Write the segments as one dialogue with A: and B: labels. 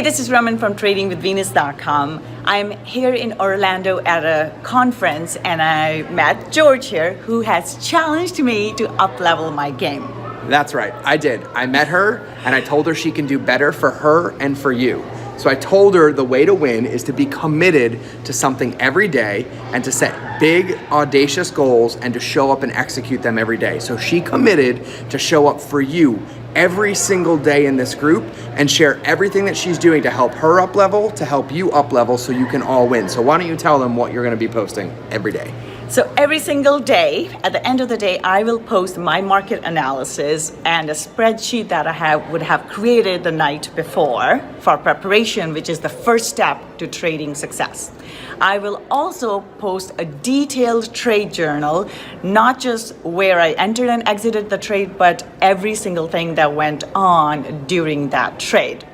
A: this is Raman from tradingwithvenus.com. I'm here in Orlando at a conference and I met George here who has challenged me to up-level my game.
B: That's right, I did. I met her and I told her she can do better for her and for you. So I told her the way to win is to be committed to something every day and to set big, audacious goals and to show up and execute them every day. So she committed to show up for you every single day in this group and share everything that she's doing to help her up level, to help you up level so you can all win. So why don't you tell them what you're gonna be posting every day?
A: So every single day, at the end of the day, I will post my market analysis and a spreadsheet that I would have created the night before for preparation, which is the first step to trading success. I will also post a detailed trade journal, not just where I entered and exited the trade, but every single thing that went on during that trade.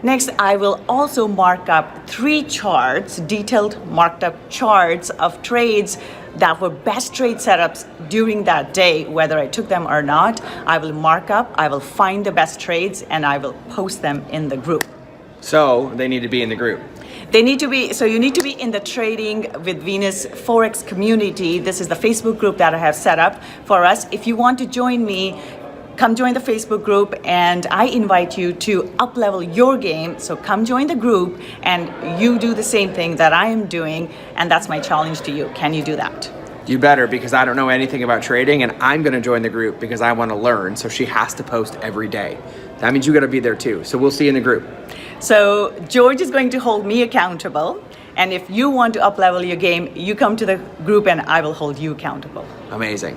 A: Next, I will also mark up 3 charts, detailed marked up charts of trades that were best trade setups during that day, whether I took them or not. I will mark up, I will find the best trades, and I will post them in the group.
B: So they need to be in the group.
A: You need to be in the Trading with Venus Forex community. This is the Facebook group that I have set up for us. If you want to join me, come join the Facebook group and I invite you to up-level your game. So come join the group and you do the same thing that I am doing, and that's my challenge to you. Can you do that?
B: You better, because I don't know anything about trading and I'm gonna join the group because I wanna learn, so she has to post every day. That means you gotta be there too. So we'll see you in the group.
A: So George is going to hold me accountable, and if you want to up-level your game, you come to the group and I will hold you accountable.
B: Amazing.